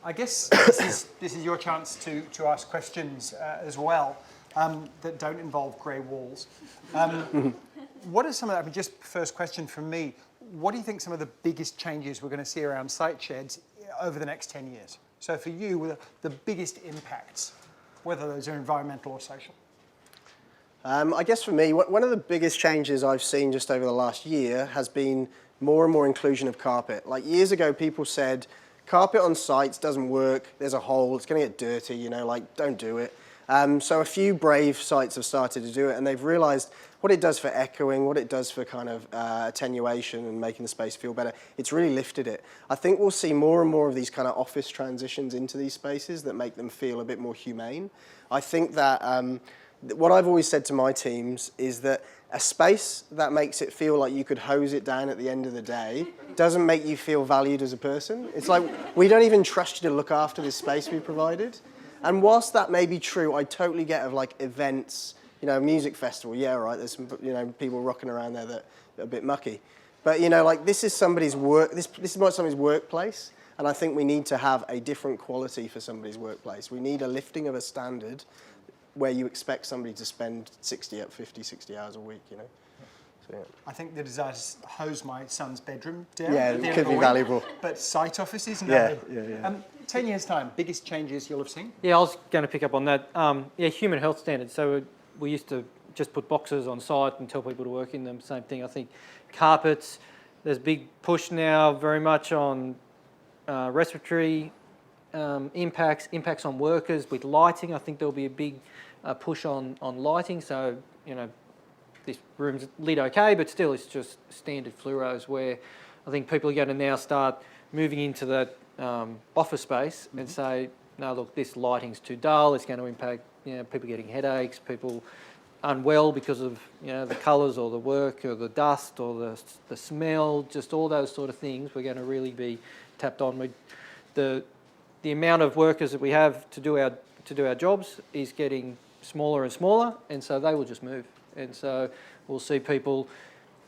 I guess this is your chance to ask questions as well that don't involve grey walls. What are some of, I mean, just first question from me, what do you think some of the biggest changes we're going to see around site sheds over the next 10 years? So for you, the biggest impacts, whether those are environmental or social? I guess for me, one of the biggest changes I've seen just over the last year has been more and more inclusion of carpet. Like years ago, people said, carpet on sites doesn't work, there's a hole, it's going to get dirty, you know, like don't do it. So a few brave sites have started to do it, and they've realised what it does for echoing, what it does for kind of attenuation and making the space feel better. It's really lifted it. I think we'll see more and more of these kind of office transitions into these spaces that make them feel a bit more humane. I think that what I've always said to my teams is that a space that makes it feel like you could hose it down at the end of the day doesn't make you feel valued as a person. It's like, we don't even trust you to look after this space we provided. And whilst that may be true, I totally get of like events, you know, music festival, yeah, right, there's some, you know, people rocking around there that are a bit mucky. But, you know, like this is somebody's work, this is not somebody's workplace, and I think we need to have a different quality for somebody's workplace. We need a lifting of a standard where you expect somebody to spend 60 hours a week, you know. So, yeah. I think the desire to hose my son's bedroom down. Yeah, it could be valuable. But site offices, no. Yeah. 10 years' time, biggest changes you'll have seen? Yeah, I was going to pick up on that. Yeah, human health standards. So we used to just put boxes on site and tell people to work in them. Same thing. I think carpets, there's a big push now very much on respiratory impacts on workers with lighting. I think there'll be a big push on lighting. So, you know, this room's lit okay, but still it's just standard fluoros, where I think people are going to now start moving into that office space and say, no, look, this lighting's too dull, it's going to impact, you know, people getting headaches, people unwell because of, you know, the colours or the work or the dust or the smell, just all those sort of things. We're going to really be tapped on. The amount of workers that we have to do our jobs is getting smaller and smaller, and so they will just move. And so we'll see people,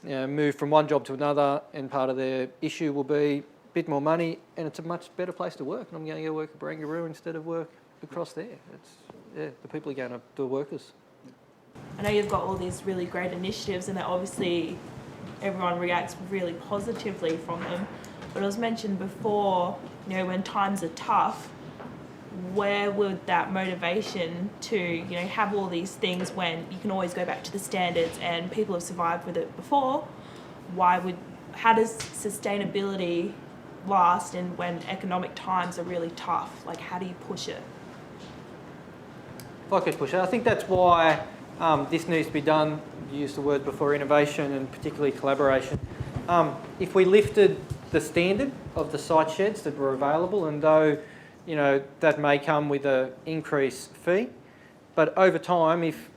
you know, move from one job to another, and part of their issue will be a bit more money, and it's a much better place to work. And I'm going to go work at Barangaroo instead of work across there. The people are going to the workers. I know you've got all these really great initiatives, and that obviously everyone reacts really positively from them. But it was mentioned before, you know, when times are tough, where would that motivation to, you know, have all these things when you can always go back to the standards and people have survived with it before? How does sustainability last, and when economic times are really tough? Like, how do you push it? If I could push it, I think that's why this needs to be done. You used the word before, innovation, and particularly collaboration. If we lifted the standard of the site sheds that were available, and though, you know, that may come with an increased fee, but over time, if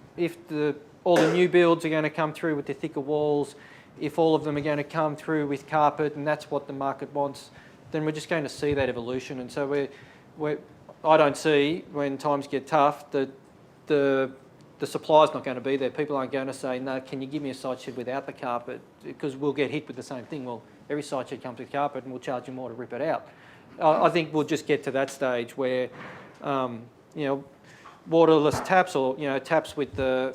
all the new builds are going to come through with the thicker walls, if all of them are going to come through with carpet, and that's what the market wants, then we're just going to see that evolution. And so I don't see, when times get tough, that the supply's not going to be there. People aren't going to say, no, can you give me a site shed without the carpet? Because we'll get hit with the same thing. Well, every site shed comes with carpet, and we'll charge you more to rip it out. I think we'll just get to that stage where, you know, waterless taps, or, you know, taps with you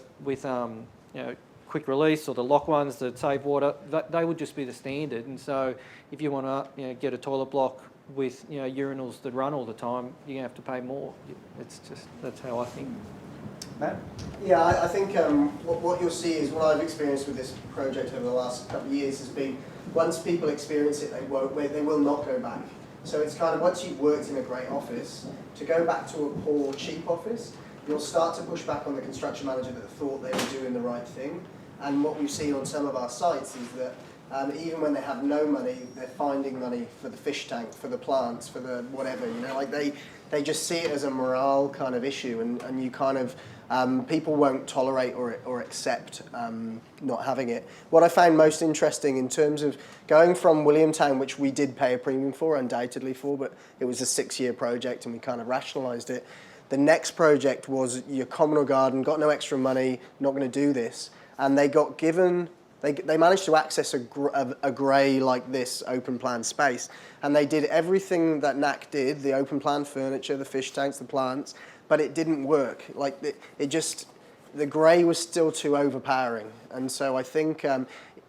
know, quick release, or the lock ones that save water, they would just be the standard. And so if you want to, you know, get a toilet block with, you know, urinals that run all the time, you're going to have to pay more. That's how I think. Matt? Yeah, I think what you'll see is, what I've experienced with this project over the last couple of years has been, once people experience it, they will not go back. So it's kind of, once you've worked in a great office, to go back to a poor, cheap office, you'll start to push back on the construction manager that thought they were doing the right thing. And what we've seen on some of our sites is that even when they have no money, they're finding money for the fish tank, for the plants, for the whatever, you know, like they just see it as a morale kind of issue, and you kind of, people won't tolerate or accept not having it. What I found most interesting in terms of going from Williamtown, which we did pay a premium for, undoubtedly for, but it was a 6-year project and we kind of rationalised it. The next project was your communal garden, got no extra money, not going to do this. And they got given They managed to access a grey like this open plan space, and they did everything that NAC did, the open plan furniture, the fish tanks, the plants, but it didn't work. Like the grey was still too overpowering, and so I think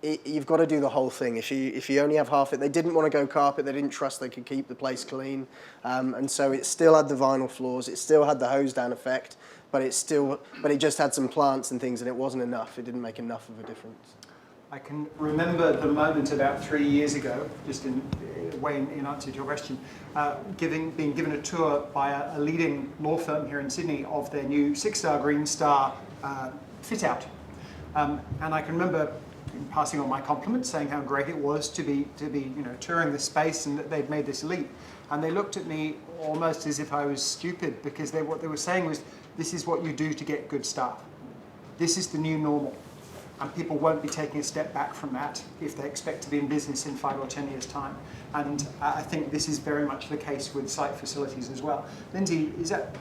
you've got to do the whole thing. If you only have half it, they didn't want to go carpet. They didn't trust they could keep the place clean, and so it still had the vinyl floors. It still had the hose down effect, but it just had some plants and things, and it wasn't enough. It didn't make enough of a difference. I can remember the moment about 3 years ago, just in answer to your question, being given a tour by a leading law firm here in Sydney of their new 6-star Green Star fit out. And I can remember passing on my compliments, saying how great it was to be touring the space and that they'd made this leap. And they looked at me almost as if I was stupid, because what they were saying was, this is what you do to get good staff. This is the new normal. And people won't be taking a step back from that if they expect to be in business in 5 or 10 years' time. And I think this is very much the case with site facilities as well. Lindsay, is that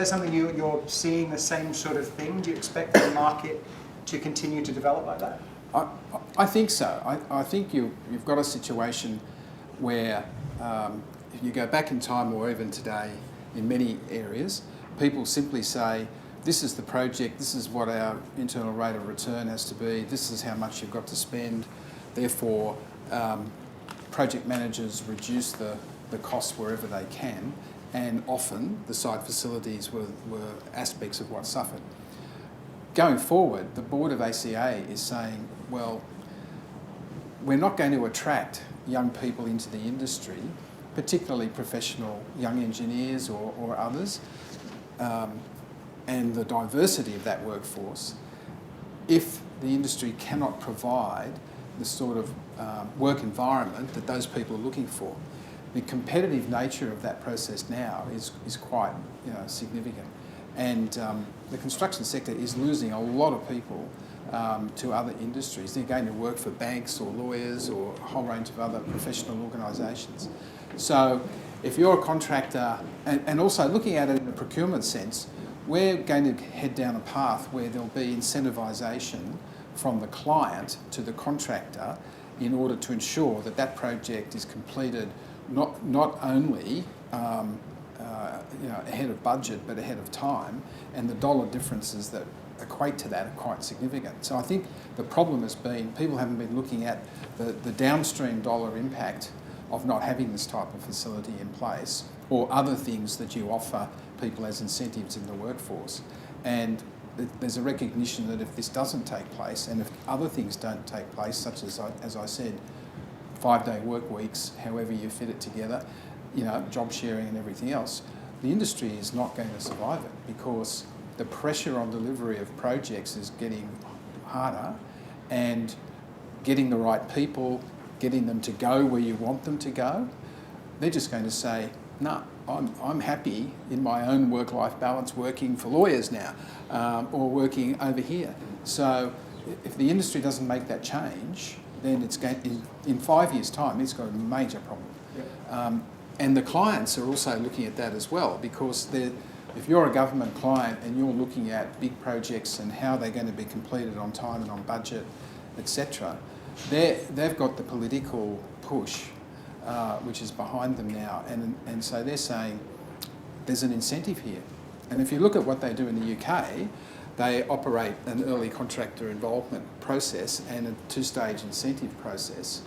something you're seeing the same sort of thing? Do you expect the market to continue to develop like that? I think so. I think you've got a situation where if you go back in time or even today in many areas, people simply say, this is the project, this is what our internal rate of return has to be, this is how much you've got to spend. Therefore, project managers reduce the costs wherever they can, and often the site facilities were aspects of what suffered. Going forward, the board of ACA is saying, well, we're not going to attract young people into the industry, particularly professional young engineers or others, and the diversity of that workforce, if the industry cannot provide the sort of work environment that those people are looking for. The competitive nature of that process now is quite significant, and the construction sector is losing a lot of people to other industries. They're going to work for banks or lawyers or a whole range of other professional organisations. So if you're a contractor, and also looking at it in a procurement sense, we're going to head down a path where there'll be incentivisation from the client to the contractor in order to ensure that that project is completed not only ahead of budget but ahead of time, and the dollar differences that equate to that are quite significant. So I think the problem has been people haven't been looking at the downstream dollar impact of not having this type of facility in place, or other things that you offer people as incentives in the workforce. And there's a recognition that if this doesn't take place, and if other things don't take place, such as I said, 5-day work weeks, however you fit it together, job sharing and everything else, the industry is not going to survive it, because the pressure on delivery of projects is getting harder, and getting the right people, getting them to go where you want them to go, they're just going to say, no, I'm happy in my own work-life balance working for lawyers now, or working over here. So if the industry doesn't make that change, then it's going, in 5 years' time, it's got a major problem. Yeah. And the clients are also looking at that as well, because if you're a government client and you're looking at big projects and how they're going to be completed on time and on budget, etc., they've got the political push which is behind them now, and so they're saying there's an incentive here. And if you look at what they do in the UK, they operate an early contractor involvement process and a 2-stage incentive process,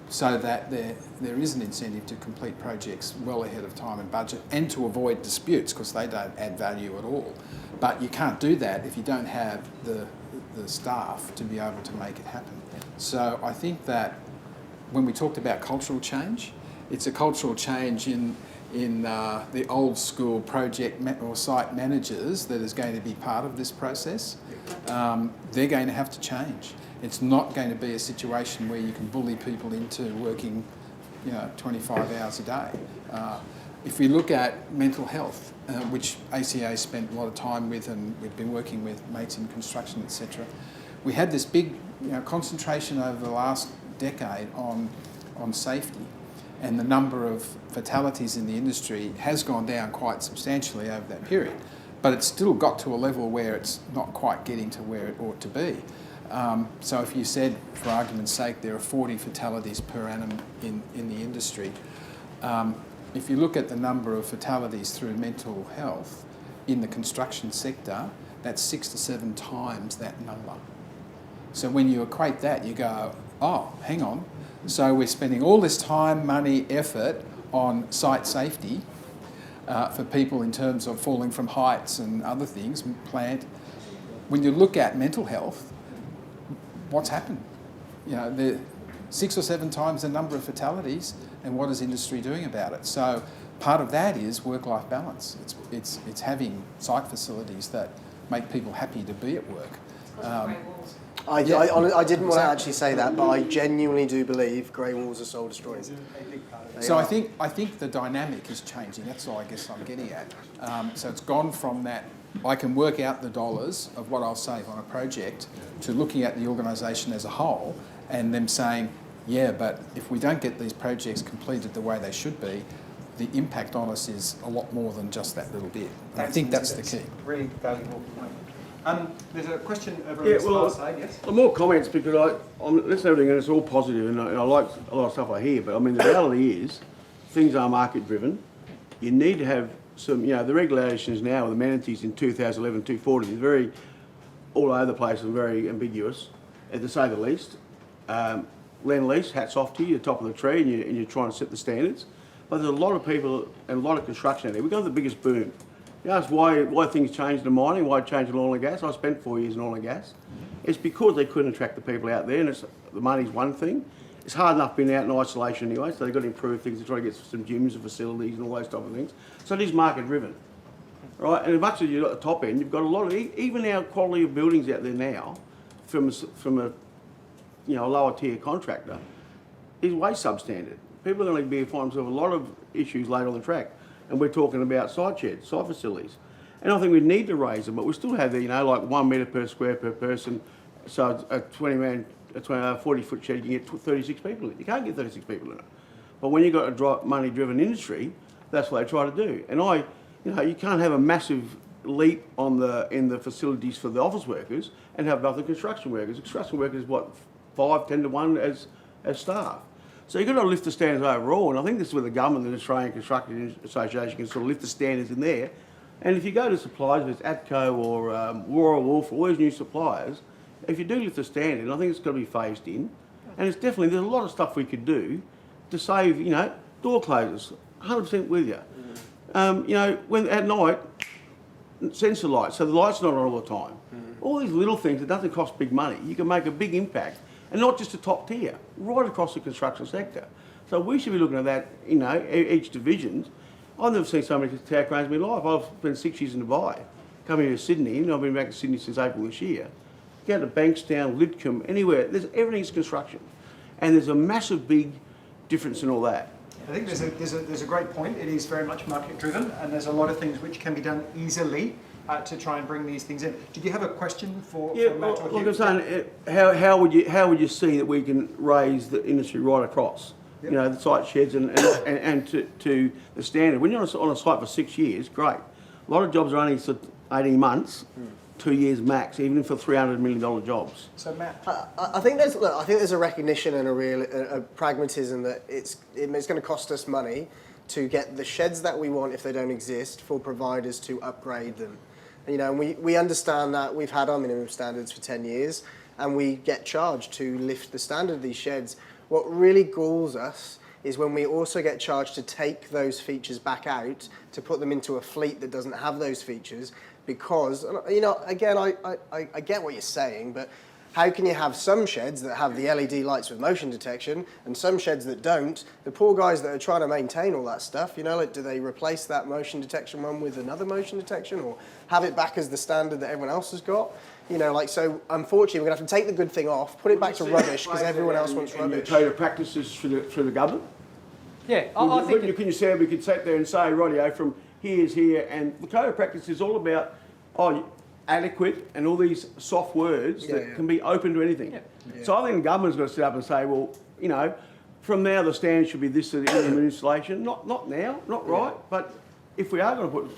so that there is an incentive to complete projects well ahead of time and budget, and to avoid disputes, because they don't add value at all. But you can't do that if you don't have the staff to be able to make it happen. So I think that when we talked about cultural change, it's a cultural change in the old school project or site managers that is going to be part of this process. They're going to have to change. It's not going to be a situation where you can bully people into working 25 hours a day. If we look at mental health, which ACA spent a lot of time with, and we've been working with mates in construction, etc., we had this big concentration over the last decade on safety, and the number of fatalities in the industry has gone down quite substantially over that period, but it's still got to a level where it's not quite getting to where it ought to be. So if you said, for argument's sake, there are 40 fatalities per annum in the industry, if you look at the number of fatalities through mental health in the construction sector, that's 6 to 7 times that number. So when you equate that, you go, oh, hang on. So we're spending all this time, money, effort on site safety for people in terms of falling from heights and other things, plant. When you look at mental health, what's happened? You know, the 6 or 7 times the number of fatalities, and what is industry doing about it? So part of that is work-life balance. It's having site facilities that make people happy to be at work. I didn't want to actually say that, but I genuinely do believe grey walls are soul destroying. So I think the dynamic is changing. That's all I guess I'm getting at. So it's gone from that I can work out the dollars of what I'll save on a project to looking at the organisation as a whole and them saying, yeah, but if we don't get these projects completed the way they should be, the impact on us is a lot more than just that little bit. And I think that's the key. Really valuable point. There's a question over on this far side, yes? More comments because I'm listening to everything and it's all positive and I like a lot of stuff I hear, but I mean the reality is things are market driven. You need to have some, you know, the regulations now, the amenities in 2011, 240 is very all over the place and very ambiguous, to say the least. Lendlease, hats off to you, you're top of the tree and you're trying to set the standards. But there's a lot of people and a lot of construction out there. We've got the biggest boom. You ask why things changed in mining, why it changed in oil and gas. I spent 4 years in oil and gas. It's because they couldn't attract the people out there, and the money's one thing. It's hard enough being out in isolation anyway, so they've got to improve things to try to get some gyms and facilities and all those type of things. So it is market driven, right? And as much as you're at the top end, you've got a lot of, even our quality of buildings out there now, from a lower tier contractor, is way substandard. People are going to be finding themselves a lot of issues later on the track. And we're talking about site sheds, site facilities. And I think we need to raise them, but we still have the, like 1 metre per square per person. So a 40-foot shed, you get 36 people in it. You can't get 36 people in it. But when you've got a money-driven industry, that's what they try to do. And you can't have a massive leap in the facilities for the office workers and have other construction workers. Construction workers, 5-10 to 1 as staff. So you've got to lift the standards overall, and I think this is where the government and the Australian Construction Association can sort of lift the standards in there. And if you go to suppliers, whether it's ATCO or Royal Wolf, all those new suppliers, if you do lift the standard, I think it's got to be phased in. And it's definitely, there's a lot of stuff we could do to save, door closers, 100% with you. When at night, sensor lights, so the light's not on all the time. All these little things that doesn't cost big money, you can make a big impact. And not just the top tier, right across the construction sector. So we should be looking at that, each division. I've never seen so many tower cranes in my life. I've spent 6 years in Dubai, coming here to Sydney, and I've been back to Sydney since April this year. Go to Bankstown, Lidcombe, anywhere, everything's construction. And there's a massive big difference in all that. I think there's a great point. It is very much market driven, and there's a lot of things which can be done easily to try and bring these things in. Did you have a question for Matt or Hugh? Like I'm saying, how would you see that we can raise the industry right across? Yep. The site sheds and to the standard. When you're on a site for 6 years, great. A lot of jobs are only 18 months, 2 years max, even for $300 million jobs. So Matt, I think there's a recognition and a pragmatism that it's going to cost us money to get the sheds that we want, if they don't exist, for providers to upgrade them. And we understand that. We've had our minimum standards for 10 years and we get charged to lift the standard of these sheds. What really galls us is when we also get charged to take those features back out, to put them into a fleet that doesn't have those features, because, again, I get what you're saying, but how can you have some sheds that have the LED lights with motion detection and some sheds that don't? The poor guys that are trying to maintain all that stuff, do they replace that motion detection one with another motion detection or have it back as the standard that everyone else has got? So unfortunately, we're going to have to take the good thing off, put it back to rubbish because everyone else wants rubbish. And the code of practices through the government? Yeah, I think... we could sit there and say, rightio, from here's here, and the code of practice is all about, adequate and all these soft words that can be open to anything. Yeah. Yeah. So I think the government's got to sit up and say, well, from now the standard should be this in the installation. Not now, not right, but if we are going to put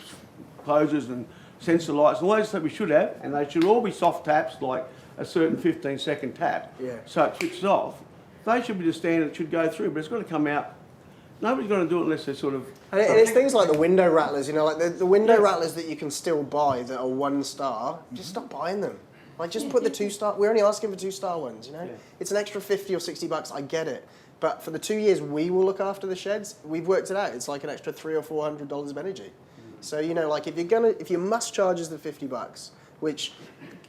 closers and sensor lights and all those stuff we should have, and they should all be soft taps like a certain 15-second tap, Yeah. so it switches off. They should be the standard that should go through, but it's got to come out. Nobody's going to do it unless they're sort of... And it's things like the window rattlers, you know, like the window rattlers that you can still buy that are 1 star, just stop buying them. Like, just put the 2-star, we're only asking for 2-star ones, you know? Yeah. It's an extra 50 or 60 bucks, I get it. But for the 2 years we will look after the sheds, we've worked it out. It's like an extra $300 or $400 of energy. So, you know, like if you must charge us the 50 bucks, which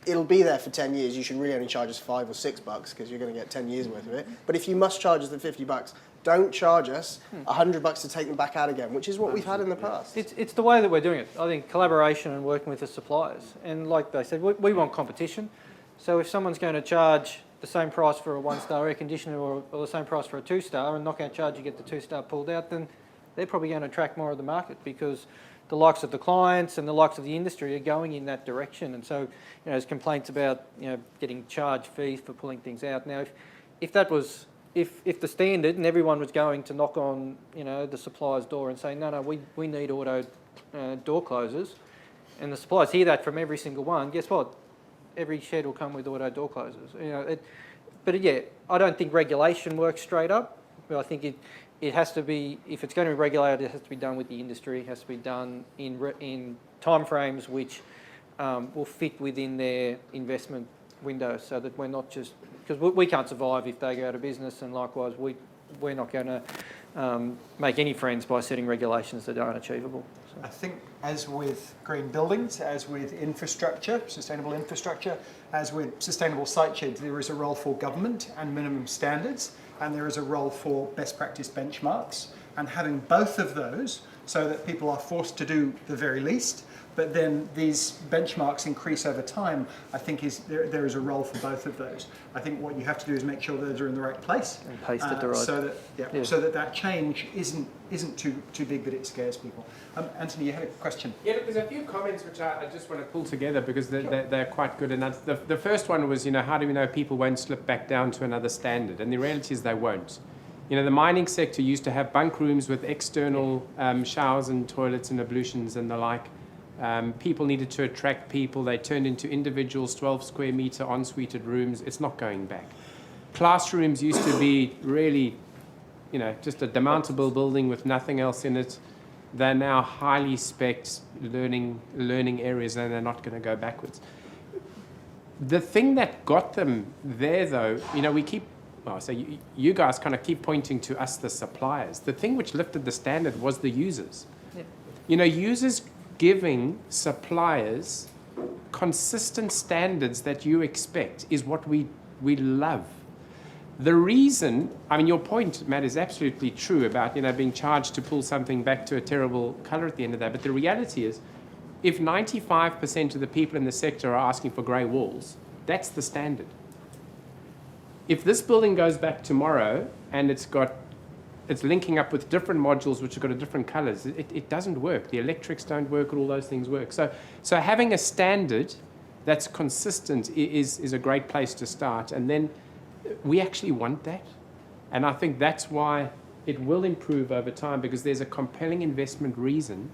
it'll be there for 10 years, you should really only charge us $5 or $6 because you're going to get 10 years worth of it. But if you must charge us the 50 bucks, don't charge us $100 to take them back out again, which is what we've had in the past. It's the way that we're doing it. I think collaboration and working with the suppliers. And like they said, we want competition. So if someone's going to charge the same price for a 1-star air conditioner or the same price for a 2-star and not going to charge you to get the 2-star pulled out, then they're probably going to attract more of the market because the likes of the clients and the likes of the industry are going in that direction. And so, you know, there's complaints about, you know, getting charged fees for pulling things out. Now, if that was... If the standard and everyone was going to knock on, you know, the supplier's door and say, no, we need auto door closers, and the suppliers hear that from every single one, guess what? Every shed will come with auto door closers. You know, yeah, I don't think regulation works straight up, but I think it has to be, if it's going to be regulated, it has to be done with the industry, it has to be done in timeframes which will fit within their investment window so that we're not just... Because we can't survive if they go out of business, and likewise we're not going to make any friends by setting regulations that aren't achievable. So. I think as with green buildings, as with infrastructure, sustainable infrastructure, as with sustainable site sheds, there is a role for government and minimum standards, and there is a role for best practice benchmarks, and having both of those so that people are forced to do the very least, but then these benchmarks increase over time, I think there is a role for both of those. I think what you have to do is make sure those are in the right place. And paced at the right... So that change isn't too big that it scares people. Anthony, you had a question. Yeah, look, there's a few comments which I just want to pull together because they're quite good. And the first one was, you know, how do we know people won't slip back down to another standard? And the reality is they won't. You know, the mining sector used to have bunk rooms with external showers and toilets and ablutions and the like. People needed to attract people. They turned into individuals, 12 square metre en-suited rooms. It's not going back. Classrooms used to be really, you know, just a demountable building with nothing else in it. They're now highly spec'd learning areas, and they're not going to go backwards. The thing that got them there, though, you know, you guys kind of keep pointing to us, the suppliers. The thing which lifted the standard was the users. Yeah. You know, users giving suppliers consistent standards that you expect is what we love. The reason, I mean, your point, Matt, is absolutely true about, you know, being charged to pull something back to a terrible colour at the end of that. But the reality is, if 95% of the people in the sector are asking for grey walls, that's the standard. If this building goes back tomorrow and it's linking up with different modules which have got different colours, it doesn't work. The electrics don't work, all those things work. So having a standard that's consistent is a great place to start. And then we actually want that. And I think that's why it will improve over time, because there's a compelling investment reason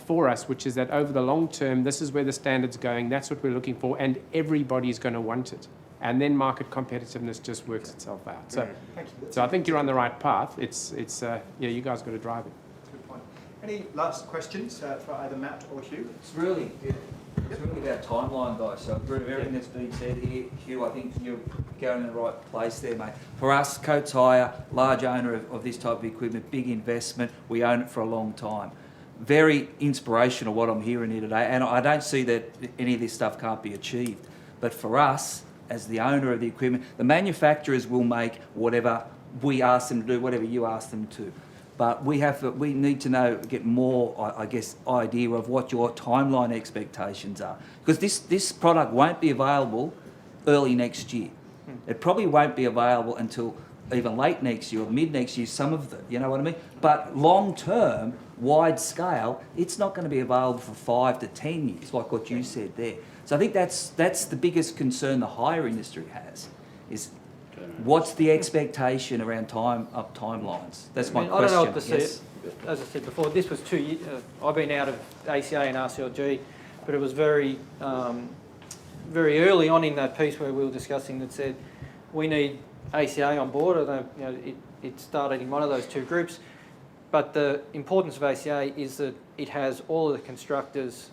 for us, which is that over the long term, this is where the standard's going, that's what we're looking for, and everybody's going to want it. And then market competitiveness just works itself out. So I think you're on the right path. It's you guys got to drive it. Good point. Any last questions for either Matt or Hugh? It's really about timeline, guys. So I've read everything that's been said here. Hugh, I think you're going in the right place there, mate. For us, Coates Hire, large owner of this type of equipment, big investment. We own it for a long time. Very inspirational what I'm hearing here today. And I don't see that any of this stuff can't be achieved. But for us, as the owner of the equipment, the manufacturers will make whatever we ask them to do, whatever you ask them to. But we need to get more, I guess, idea of what your timeline expectations are. Because this product won't be available early next year. It probably won't be available until even late next year or mid next year, some of them, you know what I mean? But long term, wide scale, it's not going to be available for 5 to 10 years, like what you said there. So I think that's the biggest concern the hire industry has, is what's the expectation around timelines? That's my question. I don't know what to say. As I said before, this was 2 years. I've been out of ACA and RCLG, but it was very very early on in that piece where we were discussing that said we need ACA on board. I don't, you know, it started in one of those two groups, but the importance of ACA is that it has all of the constructors,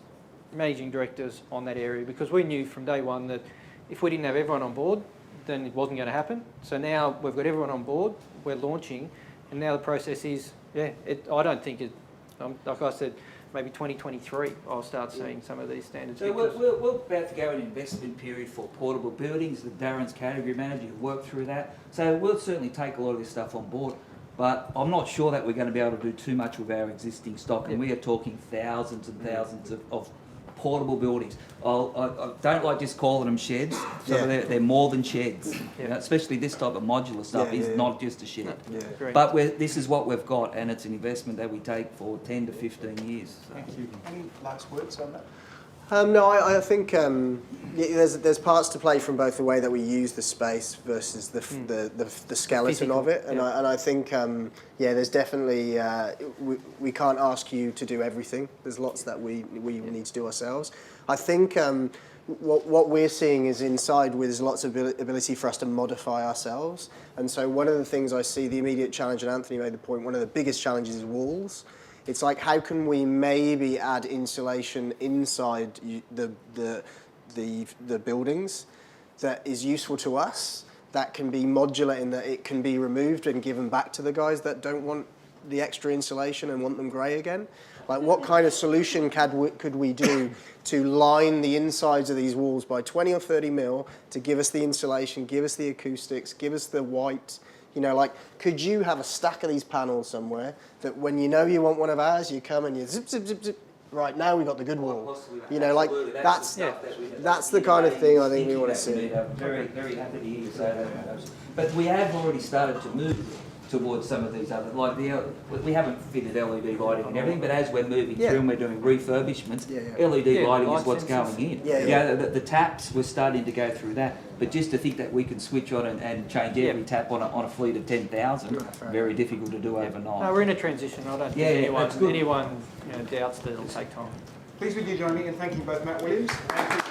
managing directors on that area, because we knew from day one that if we didn't have everyone on board, then it wasn't going to happen. So now we've got everyone on board, we're launching, and now the process is, I don't think it, like I said, maybe 2023 I'll start seeing some of these standards. So we're about to go an investment period for portable buildings. Darren's category manager worked through that. So we'll certainly take a lot of this stuff on board. But I'm not sure that we're going to be able to do too much with our existing stock. And we are talking thousands and thousands of portable buildings. I don't like just calling them sheds. So they're more than sheds. You know, especially this type of modular stuff is not just a shed. But this is what we've got, and it's an investment that we take for 10 to 15 years. So. Thank you. Any last words on that? No, I think there's parts to play from both the way that we use the space versus the skeleton of it, and I think there's definitely we can't ask you to do everything. There's lots that we need to do ourselves. I think what we're seeing is inside there's lots of ability for us to modify ourselves, and so one of the things I see, the immediate challenge, and Anthony made the point, one of the biggest challenges is walls. It's like, how can we maybe add insulation inside the buildings that is useful to us, that can be modular in that it can be removed and given back to the guys that don't want the extra insulation and want them grey again? Like, what kind of solution could we do to line the insides of these walls by 20 or 30 mil to give us the insulation, give us the acoustics, give us the white? You know, like, could you have a stack of these panels somewhere that when you know you want one of ours, you come and you zip, zip, zip, zip. Right, now we've got the good wall. You know, like, that's the kind of thing I think we want to see. Very, very happy to hear you say that. But we have already started to move towards some of these other, like we haven't fitted LED lighting and everything, but as we're moving through and we're doing refurbishments, LED lighting is what's going in. The taps, we're starting to go through that, but just to think that we can switch on and change every tap on a fleet of 10,000, very difficult to do overnight. No, we're in a transition. I don't think anyone doubts that it'll take time. Please would you join me in thanking both Matt Williams and